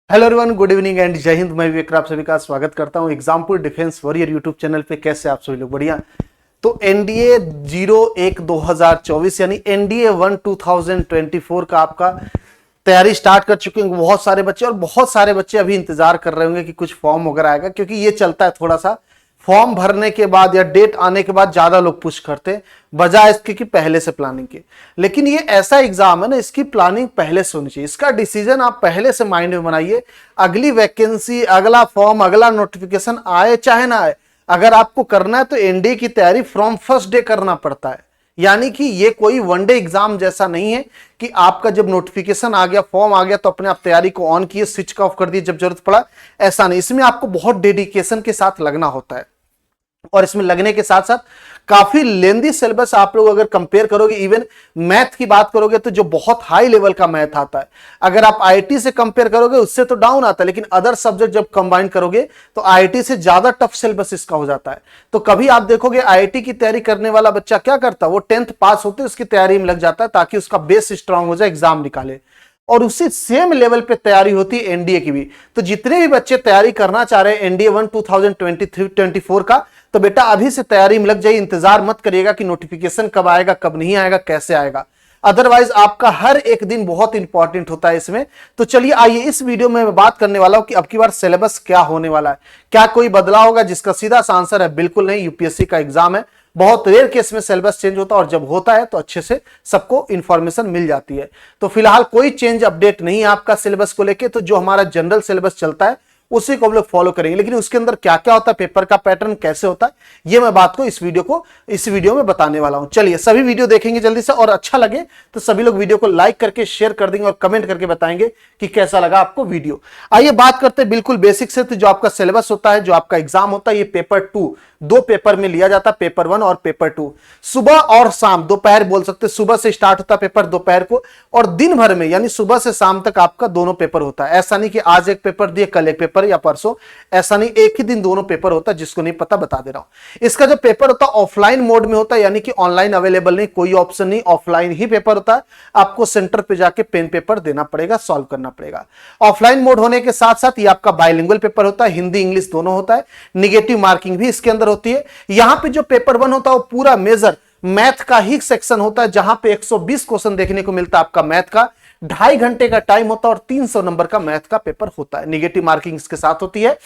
Hello everyone, good evening and जय हिंद। मैं विवेक, आप सभी का स्वागत करता हूं Exampur defence warrior YouTube channel पे। कैसे आप सभी लोग? बढ़िया। तो एनडीए 01 2024 यानी एनडीए 1 2024 का आपका तैयारी स्टार्ट कर चुके हैं बहुत सारे बच्चे, और बहुत सारे बच्चे अभी इंतजार कर रहे होंगे कि कुछ फॉर्म वगैरह आएगा, क्योंकि ये चलता है थोड़ा सा फॉर्म भरने के बाद या डेट आने के बाद ज्यादा लोग पुश करते हैं बजाय इसके कि पहले से प्लानिंग के। लेकिन ये ऐसा एग्जाम है ना, इसकी प्लानिंग पहले से होनी चाहिए, इसका डिसीजन आप पहले से माइंड में बनाइए। अगली वैकेंसी, अगला फॉर्म, अगला नोटिफिकेशन आए चाहे ना आए, अगर आपको करना है तो एनडीए की तैयारी फ्रॉम फर्स्ट डे करना पड़ता है। यानी कि ये कोई वनडे एग्जाम जैसा नहीं है कि आपका जब नोटिफिकेशन आ गया, फॉर्म आ गया तो अपने आप तैयारी को ऑन किए, स्विच ऑफ कर दिए जब जरूरत पड़ा। ऐसा नहीं, इसमें आपको बहुत डेडिकेशन के साथ लगना होता है। और इसमें लगने के साथ साथ काफी लेंदी सिलेबस आप लोग अगर कंपेयर करोगे, इवन मैथ की बात करोगे तो जो बहुत हाई लेवल का मैथ आता है, अगर आप आईआईटी से कंपेयर करोगे उससे तो डाउन आता है, लेकिन अदर सब्जेक्ट जब कंबाइन करोगे तो आईआईटी से ज्यादा टफ सिलेबस इसका हो जाता है। तो कभी आप देखोगे आईआईटी की तैयारी करने वाला बच्चा क्या करता है, वो 10th पास होते उसकी तैयारी में लग जाता है ताकि उसका बेस स्ट्रांग हो जाए, एग्जाम निकाले। और उसी सेम लेवल पे तैयारी होती है एनडीए की भी। तो जितने भी बच्चे तैयारी करना चाह रहे हैं एनडीए 1 2023-24 का, तो बेटा अभी से तैयारी में लग जाइए। इंतजार मत करिएगा कि नोटिफिकेशन कब आएगा, कब नहीं आएगा, कैसे आएगा। अदरवाइज आपका हर एक दिन बहुत इंपॉर्टेंट होता है इसमें। तो चलिए आइए, इस वीडियो में मैं बात करने वाला हूं कि अब की बार सिलेबस क्या होने वाला है, क्या कोई बदलाव होगा, जिसका सीधा सा आंसर है बिल्कुल नहीं। यूपीएससी का एग्जाम है, बहुत रेयर केस में सिलेबस चेंज होता है, और जब होता है तो अच्छे से सबको इंफॉर्मेशन मिल जाती है। तो फिलहाल कोई चेंज अपडेट नहीं है आपका सिलेबस को लेके। तो जो हमारा जनरल सिलेबस चलता है उसी को हम लोग फॉलो करेंगे, लेकिन उसके अंदर क्या क्या होता है, पेपर का पैटर्न कैसे होता है, ये मैं बात को इस वीडियो में बताने वाला हूं। चलिए सभी वीडियो देखेंगे जल्दी से, और अच्छा लगे तो सभी लोग वीडियो को लाइक करके शेयर कर देंगे और कमेंट करके बताएंगे कि कैसा लगा आपको वीडियो। आइए बात करते हैं बिल्कुल बेसिक से। तो जो आपका सिलेबस होता है, जो आपका एग्जाम होता है, ये पेपर 2 दो पेपर में लिया जाता है, पेपर 1 और पेपर 2। सुबह और शाम, दोपहर बोल सकते, सुबह से स्टार्ट होता है पेपर दोपहर को, और दिन भर में यानी सुबह से शाम तक आपका दोनों पेपर होता है। ऐसा नहीं कि आज एक पेपर दिए कल एक पेपर या परसों, ऐसा नहीं, एक ही दिन दोनों पेपर होता है। जिसको नहीं पता बता दे रहा हूं। इसका जो पेपर होता है ऑफलाइन मोड में होता है, यानी कि ऑनलाइन अवेलेबल नहीं, कोई ऑप्शन नहीं, ऑफलाइन ही पेपर होता है। आपको सेंटर पे जाके पेन पेपर देना पड़ेगा, सॉल्व करना पड़ेगा। ऑफलाइन मोड होने के साथ साथ ये आपका बाइलिंगुअल पेपर होता है, हिंदी इंग्लिश दोनों होता है। निगेटिव मार्किंग भी इसके अंदर होती है। यहां पे जो पेपर 1 होता है वो पूरा मेजर मैथ का ही सेक्शन होता है, जहां पे 120 क्वेश्चन देखने को मिलता है आपका मैथ का। 2.5 घंटे का टाइम होता है और 300 नंबर का मैथ का पेपर होता है। निगेटिव मार्किंग इसके साथ होती है।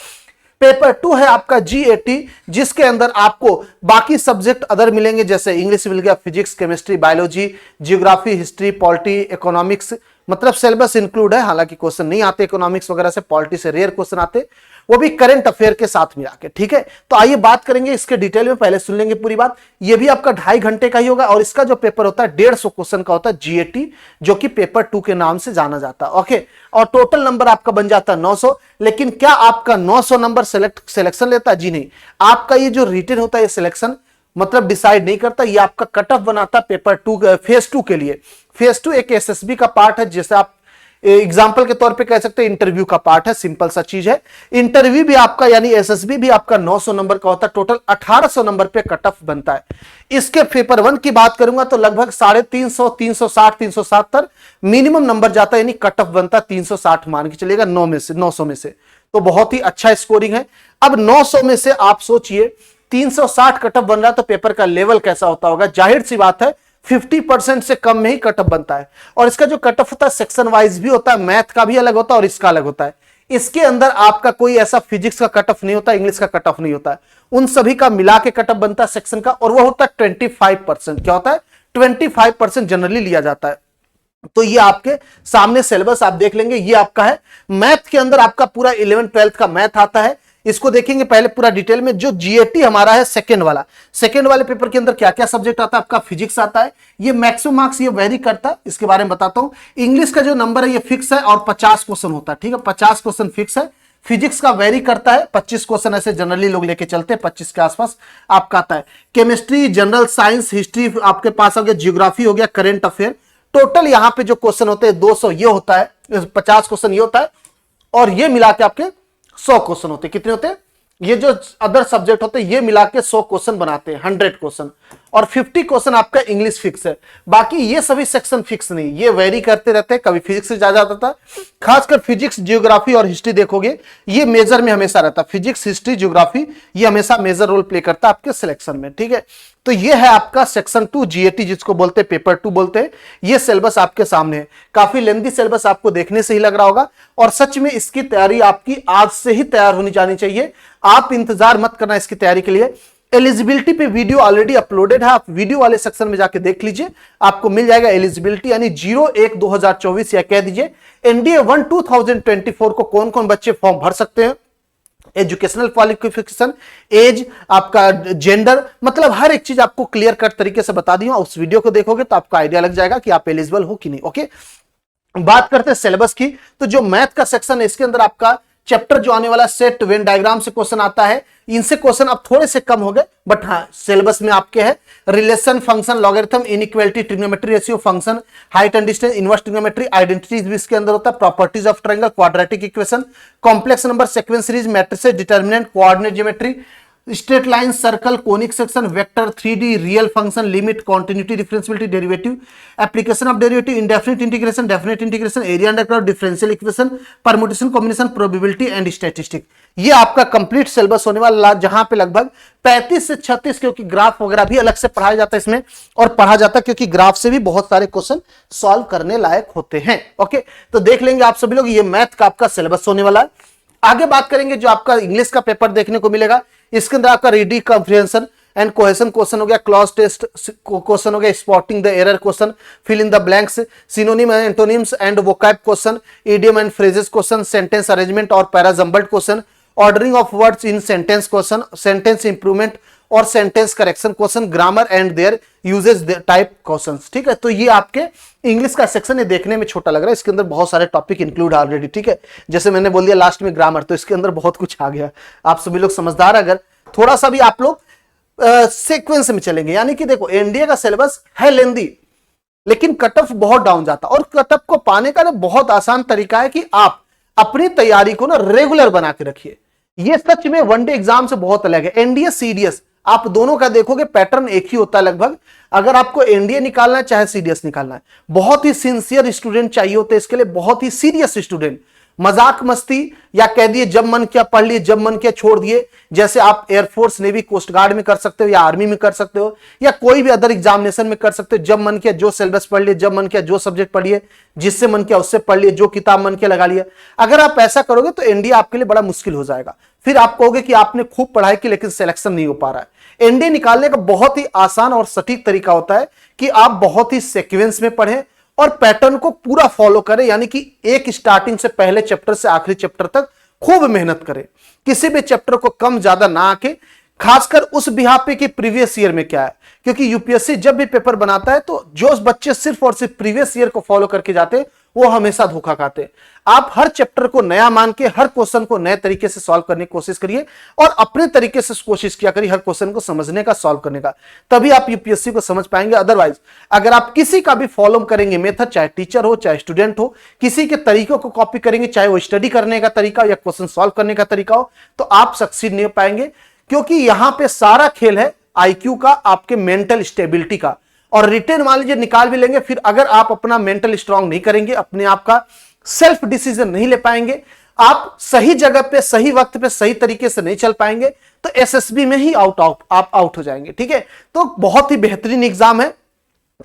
पेपर 2 है आपका GAT, जिसके अंदर आपको बाकी सब्जेक्ट अदर मिलेंगे, जैसे इंग्लिश मिल गया, physics, chemistry, biology, geography, history, polity, economics, मतलब सिलेबस इंक्लूड है। हालांकि क्वेश्चन नहीं आते इकोनॉमिक्स वगैरह से, पॉलिटी से रेयर क्वेश्चन आते, वो भी करंट अफेयर के साथ मिला के। ठीक है, तो आइए बात करेंगे इसके डिटेल में। पहले सुन लेंगे पूरी बात। ये भी आपका 2.5 घंटे का ही होगा, और इसका जो पेपर होता है 150 क्वेश्चन का होता है, GAT, जो कि पेपर 2 के नाम से जाना जाता है। ओके, और टोटल नंबर आपका बन जाता है 900। लेकिन क्या आपका 900 नंबर सिलेक्शन लेता है? जी नहीं, आपका ये जो रिटन होता है ये सिलेक्शन मतलब डिसाइड नहीं करता, ये आपका कट ऑफ बनाता है पेपर 2 फेज 2 के लिए। फेज 2 एक SSB का पार्ट है, जैसे आप एग्जाम्पल के तौर पे कह सकते हैं इंटरव्यू का पार्ट है, सिंपल सा चीज है। इंटरव्यू भी आपका यानी SSB भी आपका 900 नंबर का होता है, टोटल 1800 नंबर पे कट ऑफ बनता है। इसके पेपर 1 की बात करूंगा तो लगभग 350, 360, 370 मिनिमम नंबर जाता है, यानी कट ऑफ बनता है 360 मान के चलिएगा 900 में से। तो बहुत ही अच्छा स्कोरिंग है। अब 900 में से आप सोचिए 360 कट ऑफ बन रहा है, तो पेपर का लेवल कैसा होता होगा? जाहिर सी बात है 50% से कम में ही कट ऑफ बनता है। और इसका जो कट ऑफ होता है सेक्शन वाइज भी होता है, मैथ का भी अलग होता है और इसका अलग होता है। इसके अंदर आपका कोई ऐसा फिजिक्स का कट ऑफ नहीं होता, इंग्लिश का कट ऑफ नहीं होता है, उन सभी का मिला के कट ऑफ बनता है सेक्शन का, और वो होता है 25%। क्या होता है? 25% जनरली लिया जाता है। तो ये आपके सामने सिलेबस आप देख लेंगे, ये आपका है। मैथ के अंदर आपका पूरा 11th 12th का मैथ आता है, इसको देखेंगे पहले पूरा डिटेल में। जो GAT हमारा है सेकंड वाले पेपर के अंदर क्या क्या सब्जेक्ट आता है? आपका फिजिक्स आता है, ये मैक्सिमम मार्क्स ये वेरी करता है, इसके बारे में बताता हूं। इंग्लिश का जो नंबर है ये फिक्स है और 50 क्वेश्चन होता है। ठीक है, 50 क्वेश्चन फिक्स है। फिजिक्स का वेरी करता है, 25 क्वेश्चन ऐसे जनरली लोग लेके चलते हैं, 25 के आसपास आपका आता है। केमिस्ट्री, जनरल साइंस, हिस्ट्री आपके पास हो गया, जियोग्राफी हो गया, करंट अफेयर। टोटल यहां पे जो क्वेश्चन होते हैं 200 ये होता है, 50 क्वेश्चन ये होता है, और ये मिला के आपके 100 क्वेश्चन होते हैं। कितने होते हैं? ये जो अदर सब्जेक्ट होते हैं ये मिला के 100 क्वेश्चन बनाते हैं, 100 क्वेश्चन। और 50 क्वेश्चन आपका इंग्लिश फिक्स है। बाकी ये सभी सेक्शन फिक्स नहीं, ये वेरी करते रहते हैं, कभी फिजिक्स से ज्यादा आता था। खासकर फिजिक्स, जियोग्राफी और हिस्ट्री देखोगे, ये मेजर में हमेशा रहता। फिजिक्स, हिस्ट्री, जियोग्राफी ये हमेशा मेजर रोल प्ले करता है आपके सिलेक्शन में, ठीक है। तो ये है आपका सेक्शन 2 जीएटी, जिसको बोलते हैं पेपर 2 बोलते हैं। ये सिलेबस आपके सामने है, काफी लेंथी सिलेबस आपको देखने से ही लग रहा होगा, और सच में इसकी तैयारी आपकी आज से ही तैयार होनी जानी चाहिए। आप इंतजार मत करना इसकी तैयारी के लिए। एलिजिबिलिटी पे वीडियो ऑलरेडी अपलोडेड है, आप वीडियो वाले सेक्शन में जाके देख लीजिए, आपको मिल जाएगा एलिजिबिलिटी, यानी 01/2024 या कह दीजिए एनडीए 1 2024 को कौन कौन बच्चे फॉर्म भर सकते हैं, एजुकेशनल क्वालिफिकेशन, एज, आपका जेंडर, मतलब हर एक चीज आपको क्लियर कट तरीके से बता दी हूं। उस वीडियो को देखोगे तो आपको आइडिया लग जाएगा कि आप एलिजिबल हो कि नहीं। ओके, बात करते हैं सिलेबस की। तो जो मैथ का सेक्शन है, इसके अंदर आपका चैप्टर जो आने वाला सेट वेन डायग्राम से क्वेश्चन आता है। इनसे क्वेश्चन अब थोड़े से कम हो गए, बट हाँ सिलेबस में आपके है relation, function, logarithm, inequality, trigonometry ratio, function, height and distance, inverse trigonometry, identities भी इसके अंदर होता है, properties of triangle, quadratic equation, complex number, sequence series, matrices, determinant, coordinate geometry, straight line, circle, conic section, vector, 3D, real function, limit, continuity, differentiability, derivative, application of derivative, indefinite integration, definite integration, area under curve, differential equation, permutation, combination, probability and statistic. ये आपका complete syllabus होने वाला, जहां पे लगभग 35 से 36, क्योंकि graph वगैरह भी अलग से पढ़ाया जाता है इसमें, और पढ़ा जाता है क्योंकि ग्राफ से भी बहुत सारे क्वेश्चन सॉल्व करने लायक होते हैं। ओके, तो देख लेंगे आप सभी लोग, ये मैथ का आपका सिलेबस होने वाला है। आगे बात करेंगे जो आपका इंग्लिश का पेपर देखने को मिलेगा, इसके अंदर आपका reading comprehension and cohesion question हो गया, क्लॉज टेस्ट क्वेश्चन हो गया, spotting the error question, fill in the blanks, synonym and antonyms and vocab question, idiom and phrases question, sentence arrangement और parajumbled question, ordering of words in sentence question, sentence improvement और sentence correction question, grammar and their uses type questions. ठीक है, तो ये आपके English का section है, देखने में छोटा लग रहा है, इसके अंदर बहुत सारे टॉपिक इंक्लूड ऑलरेडी। ठीक है, जैसे मैंने बोल दिया लास्ट में ग्रामर, तो इसके अंदर बहुत कुछ आ गया। आप सभी लोग समझदार, अगर थोड़ा सा भी आप लोग सीक्वेंस में चलेंगे, यानी कि देखो एनडीए का सिलेबस है लेंदी, लेकिन कट ऑफ बहुत डाउन जाता, और कट ऑफ को पाने का ना बहुत आसान तरीका है कि आप अपनी तैयारी को ना रेगुलर बना के रखिए। ये सच में वनडे एग्जाम से बहुत अलग है। एनडीए सीडीएस आप दोनों का देखोगे पैटर्न एक ही होता है लगभग। अगर आपको एनडीए निकालना है चाहे सीडीएस निकालना है, बहुत ही सिंसियर स्टूडेंट चाहिए होते हैं इसके लिए, बहुत ही सीरियस स्टूडेंट। मजाक मस्ती या कह दिए जब मन किया पढ़ लिए, जब मन किया छोड़ दिए, जैसे आप एयरफोर्स, नेवी, कोस्ट गार्ड में कर सकते हो, या आर्मी में कर सकते हो, या कोई भी अदर एग्जामिनेशन में कर सकते हो। जब मन किया जो सिलेबस पढ़ लिए, जब मन किया जो सब्जेक्ट पढ़िए, जिससे मन किया उससे पढ़ लिए, जो किताब मन किया लगा लिया। अगर आप ऐसा करोगे तो एनडीए आपके लिए बड़ा मुश्किल हो जाएगा। फिर आप कहोगे कि आपने खूब पढ़ाई की लेकिन सिलेक्शन नहीं हो पा रहा है। एनडीए निकालने का बहुत ही आसान और सटीक तरीका होता है कि आप बहुत ही सीक्वेंस में पढ़ें और पैटर्न को पूरा फॉलो करें, यानी कि एक स्टार्टिंग से पहले चैप्टर से आखिरी चैप्टर तक खूब मेहनत करें। किसी भी चैप्टर को कम ज्यादा ना आके, खासकर उस बिहार पे कि प्रीवियस ईयर में क्या है, क्योंकि यूपीएससी जब भी पेपर बनाता है तो जो बच्चे सिर्फ और सिर्फ प्रीवियस ईयर को फॉलो करके जाते हैं वो हमेशा धोखा खाते हैं। आप हर चैप्टर को नया मान के हर क्वेश्चन को नए तरीके से सॉल्व करने की कोशिश करिए, और अपने तरीके से कोशिश किया करिए हर क्वेश्चन को समझने का, सॉल्व करने का, तभी आप यूपीएससी को समझ पाएंगे। अदरवाइज अगर आप किसी का भी फॉलो करेंगे मेथड, चाहे टीचर हो चाहे स्टूडेंट हो, किसी के तरीकों को कॉपी करेंगे, चाहे वो स्टडी करने का तरीका या क्वेश्चन सॉल्व करने का तरीका हो, तो आप सक्सीड नहीं हो पाएंगे। क्योंकि यहां पे सारा खेल है आईक्यू का, आपके मेंटल स्टेबिलिटी का। और रिटेन मान लीजिए निकाल भी लेंगे, फिर अगर आप अपना मेंटल स्ट्रांग नहीं करेंगे, अपने आप का सेल्फ डिसीजन नहीं ले पाएंगे, आप सही जगह पे सही वक्त पे सही तरीके से नहीं चल पाएंगे, तो एसएसबी में ही आप आउट हो जाएंगे। ठीक है, तो बहुत ही बेहतरीन एग्जाम है,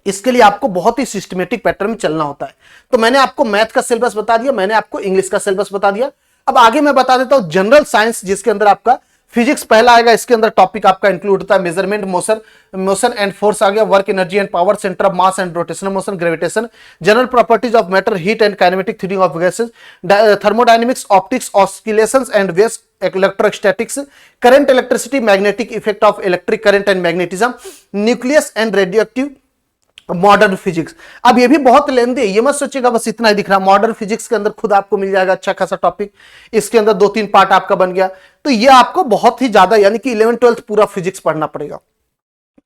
इसके लिए आपको बहुत ही सिस्टमेटिक पैटर्न में चलना होता है। तो मैंने आपको मैथ का सिलेबस बता दिया, मैंने आपको इंग्लिश का सिलेबस बता दिया। अब आगे मैं बता देता हूं जनरल साइंस, जिसके अंदर आपका फिजिक्स पहला आएगा। इसके अंदर टॉपिक आपका इंक्लूड होता है मेजरमेंट, मोशन एंड फोर्स आ गया, work, energy and power, centre of mass and rotational motion, gravitation, general properties of matter, heat and kinematic theory of gases, thermodynamics, optics, oscillations and waves, electrostatics, current, electricity, magnetic effect of electric current and magnetism, nucleus and radioactive, modern physics. अब ये भी बहुत लेंदी है, ये मत सोचिएगा बस इतना ही दिख रहा। मॉडर्न फिजिक्स के अंदर खुद आपको मिल जाएगा अच्छा खासा टॉपिक, इसके अंदर 2-3 पार्ट आपका बन गया। तो ये आपको बहुत ही ज्यादा, यानी कि 11th-12th पूरा फिजिक्स पढ़ना पड़ेगा।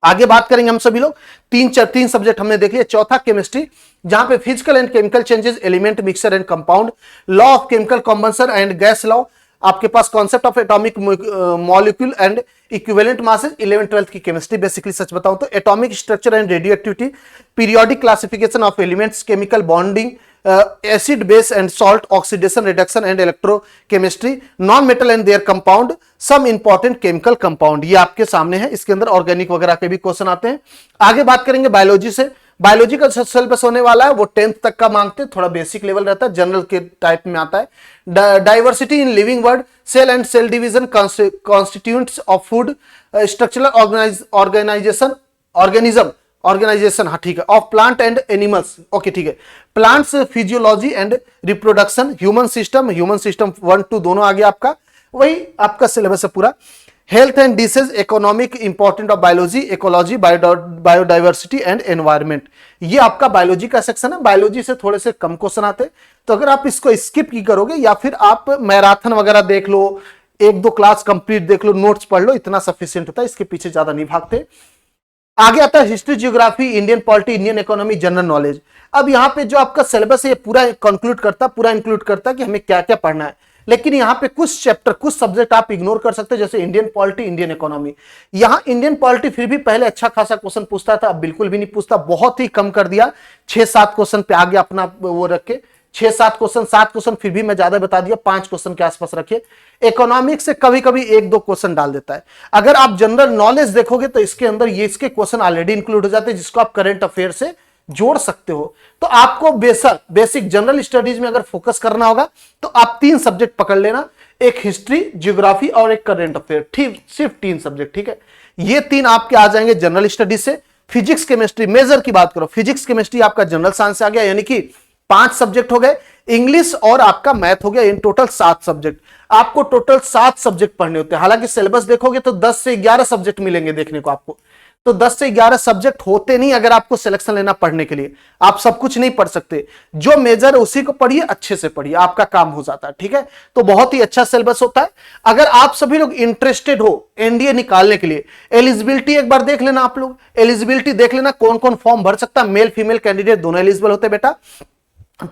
आगे बात करेंगे हम सभी लोग, तीन सब्जेक्ट हमने देख लिया। चौथा केमिस्ट्री, जहां पे physical and chemical changes, element, mixture and compound, law of chemical combustion and gas law, आपके पास concept of atomic molecule and equivalent masses 11 12th की केमिस्ट्री बेसिकली सच बताऊं तो atomic structure and radioactivity, periodic classification of elements, chemical bonding, acid base and salt, oxidation reduction and electrochemistry, non metal and their compound, some important chemical compound, ये आपके सामने है। इसके अंदर ऑर्गेनिक वगैरह के भी क्वेश्चन आते हैं। आगे बात करेंगे बायोलॉजी से। बायोलॉजी का सिलेबस होने वाला है वो 10th तक का मांगते हैं, थोड़ा बेसिक लेवल रहता है, जनरल के टाइप में आता है। Diversity in living world, cell and cell division, constituents of food, structural organisation, हाँ ठीक है, of plant and animals, okay ठीक है, plants physiology and reproduction, human system 1 2 दोनों आ गया आपका, वही आपका सिलेबस है पूरा। Health and disease, economic important of biology, ecology, biodiversity and environment, ये आपका बायोलॉजी का सेक्शन है। बायोलॉजी से थोड़े से कम क्वेश्चन आते हैं, तो अगर आप इसको स्किप की करोगे या फिर आप मैराथन वगैरह देख लो, 1 2 क्लास कंप्लीट देख लो, नोट्स पढ़ लो, इतना सफिशिएंट होता है, इसके पीछे ज्यादा नहीं भागते। आगे आता है history, geography, Indian polity, Indian economy, general knowledge. अब यहाँ पे जो आपका सिलेबस है ये पूरा कंक्लूड करता, पूरा इंक्लूड करता है कि हमें क्या क्या पढ़ना है, लेकिन यहाँ पे कुछ चैप्टर, कुछ सब्जेक्ट आप इग्नोर कर सकते हैं, जैसे इंडियन पॉलिटी, इंडियन इकोनॉमी। यहाँ इंडियन पॉलिटी फिर भी पहले अच्छा खासा क्वेश्चन पूछता था, अब बिल्कुल भी नहीं पूछता, बहुत ही कम कर दिया, 6-7 क्वेश्चन पे आ गया अपना वो रख के, 6-7 क्वेश्चन, 7 क्वेश्चन फिर भी मैं ज्यादा बता दिया, 5 क्वेश्चन के आसपास रखिए। इकोनॉमिक्स से कभी कभी 1 2 क्वेश्चन डाल देता है। अगर आप जनरल नॉलेज देखोगे तो इसके अंदर ये इसके क्वेश्चन ऑलरेडी इंक्लूड हो जाते हैं, जिसको आप करंट अफेयर से जोड़ सकते हो। तो आपको बेसिक जनरल स्टडीज में अगर फोकस करना होगा तो आप 3 सब्जेक्ट पकड़ लेना, एक हिस्ट्री, ज्योग्राफी और एक करंट अफेयर, ठीक, सिर्फ 3 सब्जेक्ट, ठीक है। ये 3 आपके आ जाएंगे जनरल स्टडीज से। फिजिक्स केमिस्ट्री, मेजर की बात करो, फिजिक्स केमिस्ट्री आपका जनरल साइंस से आ गया, यानी कि 5 सब्जेक्ट हो गए, इंग्लिश और आपका मैथ हो गया, इन टोटल 7 सब्जेक्ट। आपको टोटल 7 सब्जेक्ट पढ़ने होते हैं। हालांकि सिलेबस देखोगे तो 10 से 11 सब्जेक्ट मिलेंगे देखने को आपको, तो 10 से 11 सब्जेक्ट होते नहीं अगर आपको सिलेक्शन लेना पढ़ने के लिए। आप सब कुछ नहीं पढ़ सकते, जो मेजर है उसी को पढ़िए, अच्छे से पढ़िए, आपका काम हो जाता है, ठीक है। तो बहुत ही अच्छा सिलेबस होता है। अगर आप सभी लोग इंटरेस्टेड हो एनडीए निकालने के लिए, एलिजिबिलिटी एक बार देख लेना, आप लोग एलिजिबिलिटी देख लेना, कौन कौन फॉर्म भर सकता है। मेल फीमेल कैंडिडेट दोनों एलिजिबल होते हैं बेटा,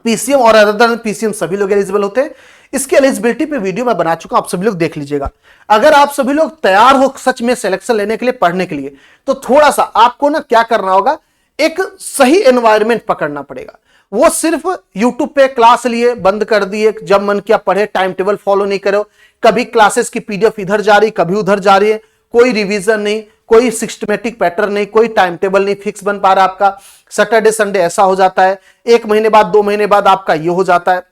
पीसीएम और अदर देन पीसीएम सभी लोग एलिजिबल होते हैं। इसकी एलिजिबिलिटी पे वीडियो मैं बना चुका हूं, आप सभी लोग देख लीजिएगा। अगर आप सभी लोग तैयार हो सच में सिलेक्शन लेने के लिए, पढ़ने के लिए, तो थोड़ा सा आपको ना क्या करना होगा, एक सही एनवायरनमेंट पकड़ना पड़ेगा। वो सिर्फ यूट्यूब पे क्लास लिए बंद कर दिए, जब मन किया पढ़े, टाइम टेबल फॉलो नहीं करो, कभी क्लासेस की पीडीएफ इधर जा रही कभी उधर जा रही है, कोई रिवीजन नहीं, कोई सिस्टमेटिक पैटर्न नहीं, कोई टाइम टेबल नहीं फिक्स बन पा रहा आपका। सैटरडे संडे ऐसा हो जाता है, 1 महीने बाद 2 महीने बाद आपका ये हो जाता है।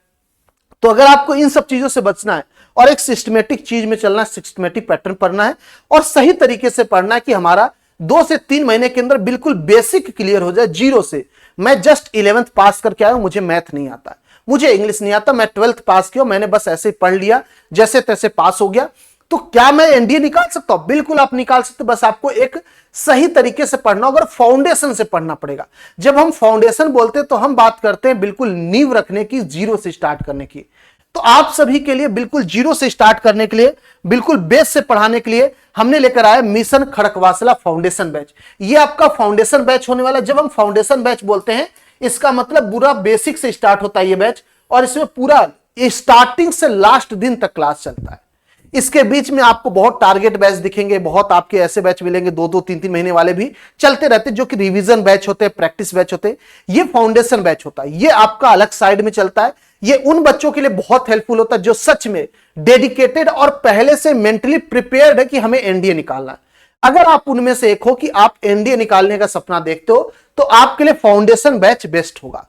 तो अगर आपको इन सब चीजों से बचना है और एक सिस्टमेटिक चीज में चलना है, सिस्टमेटिक पैटर्न पढ़ना है और सही तरीके से पढ़ना है कि हमारा 2 से 3 महीने के अंदर बिल्कुल बेसिक क्लियर हो जाए, जीरो से। मैं जस्ट 11th पास करके आया हूं, मुझे मैथ नहीं आता, मुझे इंग्लिश नहीं आता, मैं 12th पास किया, मैंने बस ऐसे पढ़ लिया, जैसे तैसे पास हो गया। तो क्या मैं एनडीए निकाल सकता हूं? बिल्कुल आप निकाल सकते, बस आपको एक सही तरीके से पढ़ना होगा और फाउंडेशन से पढ़ना पड़ेगा। जब हम फाउंडेशन बोलते हैं तो हम बात करते हैं बिल्कुल नींव रखने की, जीरो से स्टार्ट करने की। तो आप सभी के लिए बिल्कुल जीरो से स्टार्ट करने के लिए, बिल्कुल बेस से पढ़ाने के लिए हमने लेकर आया मिशन खड़कवासला फाउंडेशन बैच। ये आपका फाउंडेशन बैच होने वाला है। जब हम फाउंडेशन बैच बोलते हैं, इसका मतलब पूरा बेसिक से स्टार्ट होता है ये बैच, और इसमें पूरा स्टार्टिंग से लास्ट दिन तक क्लास चलता है। इसके बीच में आपको बहुत टारगेट बैच दिखेंगे, बहुत आपके ऐसे बैच मिलेंगे 2-2 3-3 महीने वाले भी चलते रहते, जो कि रिवीजन बैच होते हैं, प्रैक्टिस बैच होते हैं। ये फाउंडेशन बैच होता है, ये आपका अलग साइड में चलता है। ये उन बच्चों के लिए बहुत हेल्पफुल होता है जो सच में डेडिकेटेड और पहले से मेंटली प्रिपेयर्ड है कि हमें एनडीए निकालना है। अगर आप उनमें से एक हो कि आप एनडीए निकालने का सपना देखते हो, तो आपके लिए फाउंडेशन बैच बेस्ट होगा।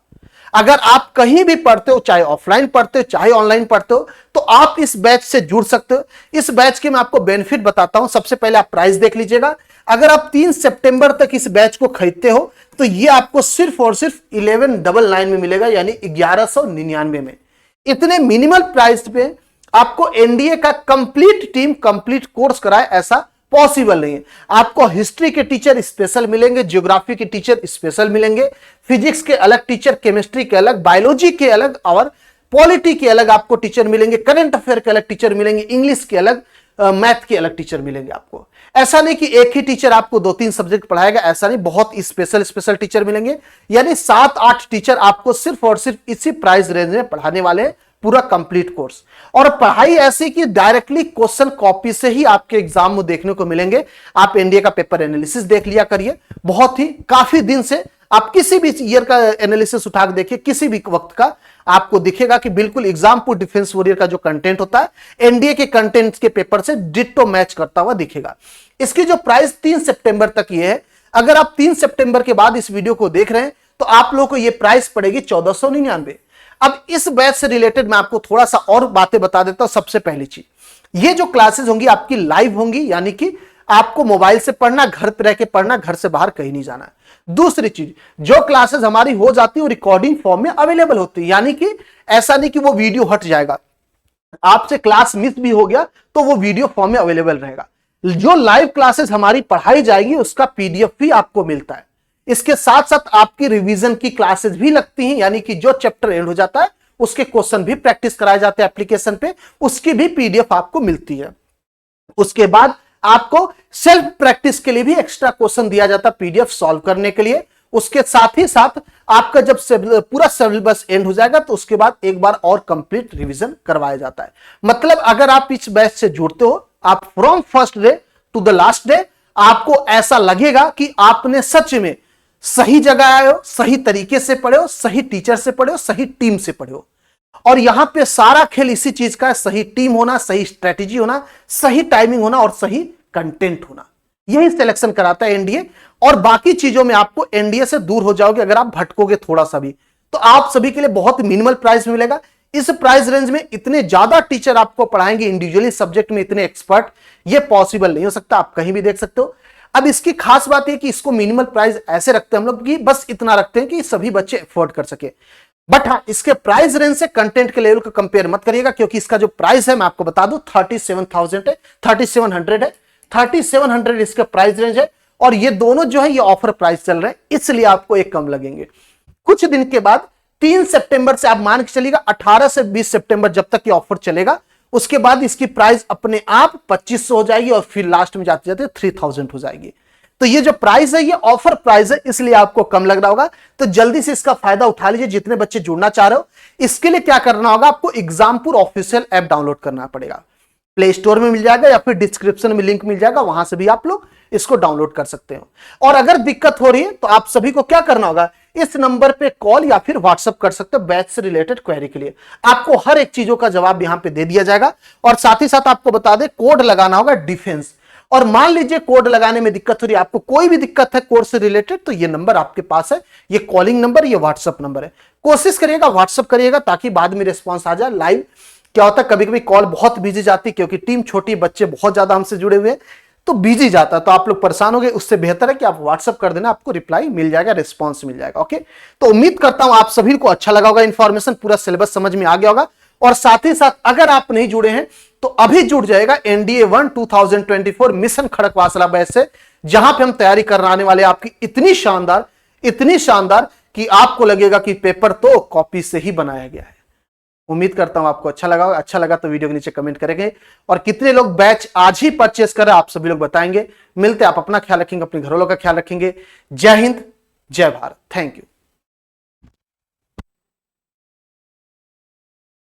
अगर आप कहीं भी पढ़ते हो, चाहे ऑफलाइन पढ़ते हो चाहे ऑनलाइन पढ़ते हो, तो आप इस बैच से जुड़ सकते हो। इस बैच के मैं आपको बेनिफिट बताता हूं। सबसे पहले आप प्राइस देख लीजिएगा। अगर आप 3 सितंबर तक इस बैच को खरीदते हो तो ये आपको सिर्फ और सिर्फ 1199 में मिलेगा, यानी 1199 में। इतने मिनिमल प्राइस पे आपको एनडीए का कंप्लीट टीम कंप्लीट कोर्स कराए, ऐसा पॉसिबल नहीं है। आपको हिस्ट्री के टीचर स्पेशल मिलेंगे, ज्योग्राफी के टीचर स्पेशल मिलेंगे, फिजिक्स के अलग टीचर, केमिस्ट्री के अलग, बायोलॉजी के अलग और पॉलिटी के अलग आपको टीचर मिलेंगे, करंट अफेयर के अलग टीचर मिलेंगे, इंग्लिश के अलग, मैथ के अलग टीचर मिलेंगे आपको। ऐसा नहीं कि एक ही टीचर आपको 2-3 सब्जेक्ट पढ़ाएगा, ऐसा नहीं, बहुत स्पेशल टीचर मिलेंगे। यानी 7-8 टीचर आपको सिर्फ और सिर्फ इसी प्राइस रेंज में पढ़ाने वाले हैं, पूरा कंप्लीट कोर्स। और पढ़ाई ऐसी कि डायरेक्टली क्वेश्चन कॉपी से ही आपके एग्जाम में देखने को मिलेंगे। आप एनडीए का पेपर एनालिसिस देख लिया करिए, बहुत ही काफी दिन से आप किसी भी ईयर का एनालिसिस उठा के देखिए, किसी भी वक्त का आपको दिखेगा कि बिल्कुल एग्जाम पुट डिफेंस वॉरियर का जो कंटेंट होता है एनडीए के कंटेंट के पेपर से डिट्टो मैच करता हुआ दिखेगा। इसकी जो प्राइस 3 सितंबर तक ये है, अगर आप 3 सितंबर के बाद इस वीडियो को देख रहे हैं तो आप लोगों को ये प्राइस पड़ेगी 1499। अब इस बैच से रिलेटेड मैं आपको थोड़ा सा और बातें बता देता हूं। सबसे पहली चीज, ये जो क्लासेस होंगी आपकी लाइव होंगी, यानी कि आपको मोबाइल से पढ़ना, घर पे रह के पढ़ना, घर से बाहर कहीं नहीं जाना है। दूसरी चीज, जो क्लासेस हमारी हो जाती है वो रिकॉर्डिंग फॉर्म में अवेलेबल होती है, यानी कि ऐसा नहीं कि वो वीडियो हट जाएगा, आपसे क्लास मिस भी हो गया तो वो वीडियो फॉर्म में अवेलेबल रहेगा। जो लाइव क्लासेस हमारी पढ़ाई जाएगी उसका पीडीएफ भी आपको मिलता है। इसके साथ साथ आपकी रिवीजन की क्लासेस भी लगती हैं, यानी कि जो चैप्टर एंड हो जाता है उसके क्वेश्चन भी प्रैक्टिस कराए जाते हैं एप्लीकेशन पे, उसकी भी पीडीएफ आपको मिलती है। उसके बाद आपको सेल्फ प्रैक्टिस के लिए भी एक्स्ट्रा क्वेश्चन दिया जाता है पीडीएफ सॉल्व करने के लिए। उसके साथ ही साथ आपका जब पूरा सिलेबस एंड हो जाएगा तो उसके बाद एक बार और कंप्लीट रिवीजन करवाया जाता है। मतलब अगर आप इस बैच से जुड़ते हो, आप from first day to the last day आपको ऐसा लगेगा कि आपने सच में सही जगह आए हो, सही तरीके से पढ़े हो, सही टीचर से पढ़े हो, सही टीम से पढ़े हो। और यहां पे सारा खेल इसी चीज का है, सही टीम होना, सही स्ट्रेटेजी होना, सही टाइमिंग होना और सही कंटेंट होना, यही सिलेक्शन कराता है एनडीए। और बाकी चीजों में आपको एनडीए से दूर हो जाओगे अगर आप भटकोगे थोड़ा सा भी, तो आप सभी के लिए बहुत मिनिमल प्राइस में मिलेगा। इस प्राइस रेंज में इतने ज्यादा टीचर आपको पढ़ाएंगे इंडिविजुअली सब्जेक्ट में, इतने एक्सपर्ट, ये पॉसिबल नहीं हो सकता। आप कहीं भी देख सकते हो। अब इसकी खास बात यह कि इसको मिनिमल प्राइस ऐसे रखते हैं हम लोग कि बस इतना रखते हैं कि सभी बच्चे अफोर्ड कर सके। बट हाँ, इसके प्राइस रेंज से कंटेंट के लेवल को कंपेयर मत करिएगा, क्योंकि इसका जो प्राइस है मैं आपको बता दूं 37,000 है, 3700 है, 3700 इसका प्राइस रेंज है। और ये दोनों जो है ये ऑफर प्राइस चल रहे हैं, इसलिए आपको एक कम लगेंगे। कुछ दिन के बाद 3 सितंबर से आप मान के चलिएगा 18 से 20 सितंबर जब तक ये ऑफर चलेगा, उसके बाद इसकी प्राइस अपने आप 2500 हो जाएगी और फिर लास्ट में जाते जाते 3000 हो जाएगी। तो ये जो प्राइस है ये ऑफर प्राइस है, इसलिए आपको कम लग रहा होगा। तो जल्दी से इसका फायदा उठा लीजिए जितने बच्चे जुड़ना चाह रहे हो। इसके लिए क्या करना होगा, आपको एग्जामपुर ऑफिशियल ऐप डाउनलोड करना पड़ेगा। प्ले स्टोर में मिल जाएगा या फिर डिस्क्रिप्शन में लिंक मिल जाएगा, वहां से भी आप लोग इसको डाउनलोड कर सकते हो। और अगर दिक्कत हो रही है तो आप सभी को क्या करना होगा, इस नंबर पे कॉल या फिर व्हाट्सएप कर सकते हो बैच से रिलेटेड क्वेरी के लिए। आपको हर एक चीजों का जवाब यहां पे दे दिया जाएगा। और साथ ही साथ आपको बता दें कोड लगाना होगा डिफेंस। और मान लीजिए कोड लगाने में दिक्कत हो रही है, आपको कोई भी दिक्कत है कोर्स से रिलेटेड, तो ये नंबर आपके पास है, ये कॉलिंग नंबर, ये व्हाट्सएप नंबर है। कोशिश करिएगा व्हाट्सएप करिएगा ताकि बाद में रिस्पॉन्स आ जाए। लाइव क्या होता है कभी कभी कॉल बहुत बिजी जाती है, क्योंकि टीम छोटी, बच्चे बहुत ज्यादा हमसे जुड़े हुए हैं, तो बिजी जाता है, तो आप लोग परेशान हो गए। उससे बेहतर है कि आप व्हाट्सएप कर देना, आपको रिप्लाई मिल जाएगा, रिस्पॉन्स मिल जाएगा। ओके, तो उम्मीद करता हूं आप सभी को अच्छा लगा होगा, इंफॉर्मेशन पूरा सिलेबस समझ में आ गया होगा। और साथ ही साथ अगर आप नहीं जुड़े हैं तो अभी जुड़ जाएगा एनडीए 1 2024 मिशन खड़कवासला बैच से, जहां पे हम तैयारी कराने वाले आपकी इतनी शानदार कि आपको लगेगा कि पेपर तो कॉपी से ही बनाया गया है। उम्मीद करता हूं आपको अच्छा लगा होगा। अच्छा लगा तो वीडियो के नीचे कमेंट करेंगे। और कितने लोग बैच आज ही परचेस करें आप सभी लोग बताएंगे। मिलते हैं, आप अपना ख्याल रखेंगे, अपने घरवालों का ख्याल रखेंगे। जय हिंद, जय भारत, थैंक यू।